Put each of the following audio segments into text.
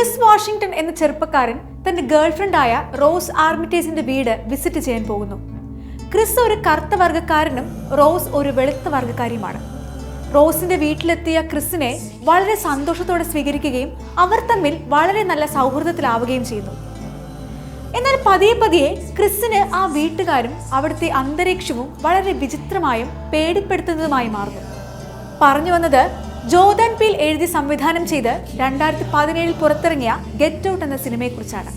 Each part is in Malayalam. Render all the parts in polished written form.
ക്രിസ് വാഷിംഗ്ടൺ എന്ന ചെറുപ്പക്കാരൻ തന്റെ ഗേൾഫ്രണ്ടായ റോസ് ആർമിറ്റേജിന്റെ വീട് വിസിറ്റ് ചെയ്യാൻ പോകുന്നു. ക്രിസ് ഒരു കറുത്ത വർഗ്ഗക്കാരനും റോസ് ഒരു വെളുത്ത വർഗ്ഗക്കാരിയുമാണ്. റോസിന്റെ വീട്ടിലെത്തിയ ക്രിസിനെ വളരെ സന്തോഷത്തോടെ സ്വീകരിക്കുകയും അവർ തമ്മിൽ വളരെ നല്ല സൗഹൃദത്തിലാവുകയും ചെയ്യുന്നു. എന്നാൽ പതിയെ പതിയെ ക്രിസിന് ആ വീട്ടുകാരും അവിടുത്തെ അന്തരീക്ഷവും വളരെ വിചിത്രമായും പേടിപ്പെടുത്തുന്നതുമായി മാറുന്നു. പറഞ്ഞു വന്നത് ജോർദാൻ പീൽ എഴുതി സംവിധാനം ചെയ്ത് 2017 പുറത്തിറങ്ങിയ ഗെറ്റ് ഔട്ട് എന്ന സിനിമയെക്കുറിച്ചാണ്.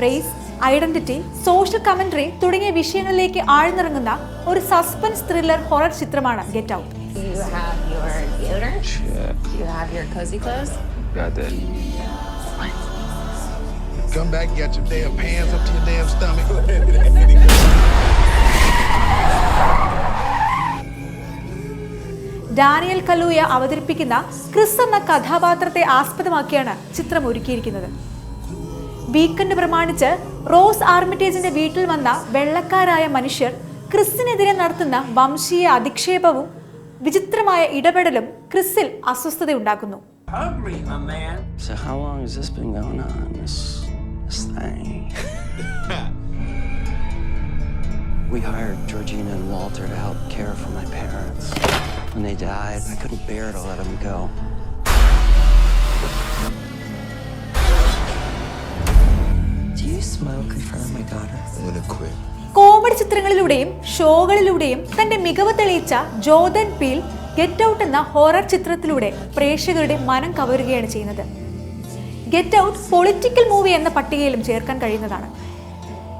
റേസ്, ഐഡന്റിറ്റി, സോഷ്യൽ കമന്ററി തുടങ്ങിയ വിഷയങ്ങളിലേക്ക് ആഴ്ന്നിറങ്ങുന്ന ഒരു സസ്പെൻസ് ത്രില്ലർ ഹൊറർ ചിത്രമാണ് get out. Come back, get your damn pants up to your damn stomach. Daniel Kaluuya അവതരിപ്പിക്കുന്ന ക്രിസ് എന്ന കഥാപാത്രത്തെ ആസ്പദമാക്കിയാണ് ചിത്രം ഒരുക്കിയിരിക്കുന്നത്. വീക്കെൻഡ് പ്രമാണിച്ച് റോസ് ആർമിറ്റേജിന്റെ വീട്ടിൽ വന്ന വെള്ളക്കാരായ മനുഷ്യർ ക്രിസിനെതിരെ നടത്തുന്ന വംശീയ അധിക്ഷേപവും വിചിത്രമായ ഇടപെടലും CRISIL അസ്വസ്ഥതയുണ്ടാക്കുന്നു. So how long has this been going on, this thing? We hired Georgina and Walter to help care for my parents. When they died, I couldn't bear to let them go. Do you smoke in front of my daughter? I'm gonna quit. Comedy ചിത്രങ്ങളിലൂടെയും ഷോകളിലൂടെയും തന്റെ മികവ് തെളിയിച്ച ജോർദാൻ പീൽ ഗെറ്റ് ഔട്ട് എന്ന ഹൊറർ ചിത്രത്തിലൂടെ പ്രേക്ഷകരുടെ മനം കവരുകയാണ് ചെയ്യുന്നത്. ഗെറ്റ് ഔട്ട് പൊളിറ്റിക്കൽ മൂവി എന്ന പട്ടികയിലും ചേർക്കാൻ കഴിയുന്നതാണ്.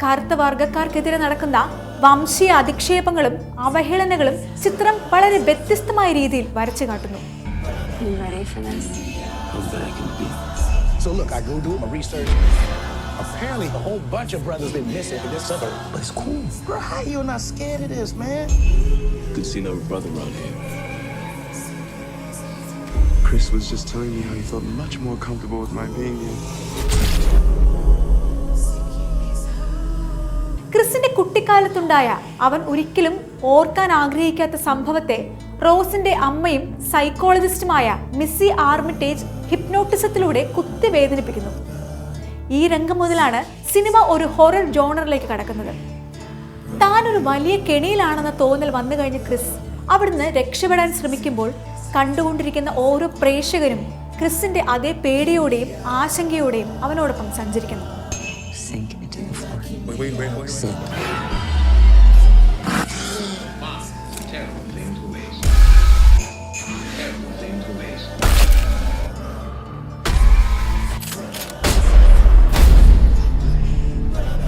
കറുത്ത വർഗ്ഗക്കാർക്കെതിരെ നടക്കുന്ന വംശീയ അധിക്ഷേപങ്ങളും അവഹേളനകളും ചിത്രം വളരെ വ്യത്യസ്തമായ രീതിയിൽ വരച്ചു കാട്ടുന്നു. So look, I go do my research. Apparently a whole bunch of brothers been missing in this suburb. But it's cool. Bro, how you not scared of this, man? Good to see another brother around here. Chris was just telling me how he felt much more comfortable with my being here. ക്രിസിന്റെ കുട്ടിക്കാലത്തുണ്ടായ അവൻ ഒരിക്കലും ഓർക്കാൻ ആഗ്രഹിക്കാത്ത സംഭവത്തെ റോസിന്റെ അമ്മയും സൈക്കോളജിസ്റ്റുമായ മിസ്സി ആർമിറ്റേജ് ഹിപ്നോട്ടിസത്തിലൂടെ കുത്തി വേദനിപ്പിക്കുന്നു. ഈ രംഗം മുതലാണ് സിനിമ ഒരു ഹൊറർ ജോണറിലേക്ക് കടക്കുന്നത്. താനൊരു വലിയ കെണിയിലാണെന്ന തോന്നൽ വന്നു കഴിഞ്ഞ ക്രിസ് അവിടുന്ന് രക്ഷപ്പെടാൻ ശ്രമിക്കുമ്പോൾ കണ്ടുകൊണ്ടിരിക്കുന്ന ഓരോ പ്രേക്ഷകരും ക്രിസിന്റെ അതേ പേടിയോടെയും ആശങ്കയോടെയും അവനോടൊപ്പം സഞ്ചരിക്കുന്നു. Sink into the floor. Wait. Sink.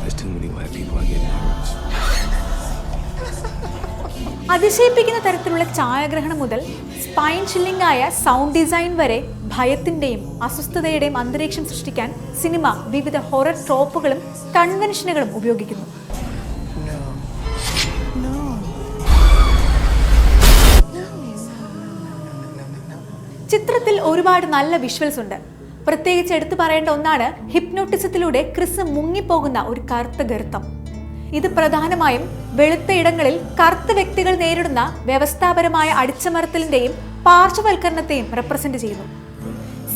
There's too many white people. I get nervous. അതിശയിപ്പിക്കുന്ന തരത്തിലുള്ള ഛായാഗ്രഹണം മുതൽ സ്പൈൻ ചില്ലിംഗ് ആയ സൗണ്ട് ഡിസൈൻ വരെ ഭയത്തിന്റെയും അസ്വസ്ഥതയുടെയും അന്തരീക്ഷം സൃഷ്ടിക്കാൻ സിനിമ വിവിധ ഹൊറർ ട്രോപ്പുകളും കൺവെൻഷനുകളും ഉപയോഗിക്കുന്നു. ചിത്രത്തിൽ ഒരുപാട് നല്ല വിഷ്വൽസ് ഉണ്ട്. പ്രത്യേകിച്ച് എടുത്തു പറയേണ്ട ഒന്നാണ് ഹിപ്നോട്ടിസത്തിലൂടെ ക്രിസ് മുങ്ങിപ്പോകുന്ന ഒരു കറുത്ത ഗർത്തം. ഇത് പ്രധാനമായും വെളുത്ത ഇടങ്ങളിൽ കറുത്ത വ്യക്തികൾ നേരിടുന്ന വ്യവസ്ഥാപരമായ അടിച്ചമർത്തലിന്റെയും പാർശ്വവൽക്കരണത്തെയും റെപ്രസെന്റ് ചെയ്യുന്നു.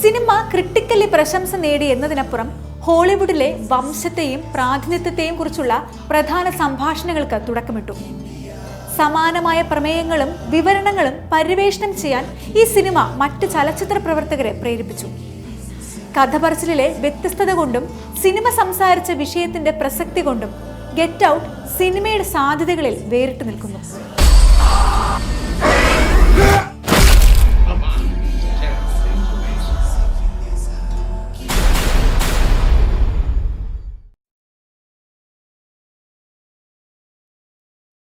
സിനിമ ക്രിട്ടിക്കലി പ്രശംസ നേടി എന്നതിനപ്പുറം ഹോളിവുഡിലെ വംശത്തെയും പ്രാതിനിധ്യത്തെയും കുറിച്ചുള്ള പ്രധാന സംഭാഷണങ്ങൾക്ക് തുടക്കമിട്ടു. സമാനമായ പ്രമേയങ്ങളും വിവരണങ്ങളും പര്യവേഷണം ചെയ്യാൻ ഈ സിനിമ മറ്റ് ചലച്ചിത്ര പ്രവർത്തകരെ പ്രേരിപ്പിച്ചു. കഥ പറച്ചിലിലെ വ്യത്യസ്തത കൊണ്ടും സിനിമ സംസാരിച്ച വിഷയത്തിന്റെ പ്രസക്തി കൊണ്ടും ഗെറ്റ് ഔട്ട് സിനിമയുടെ സാധ്യതകളിൽ വേറിട്ട് നിൽക്കുന്നു.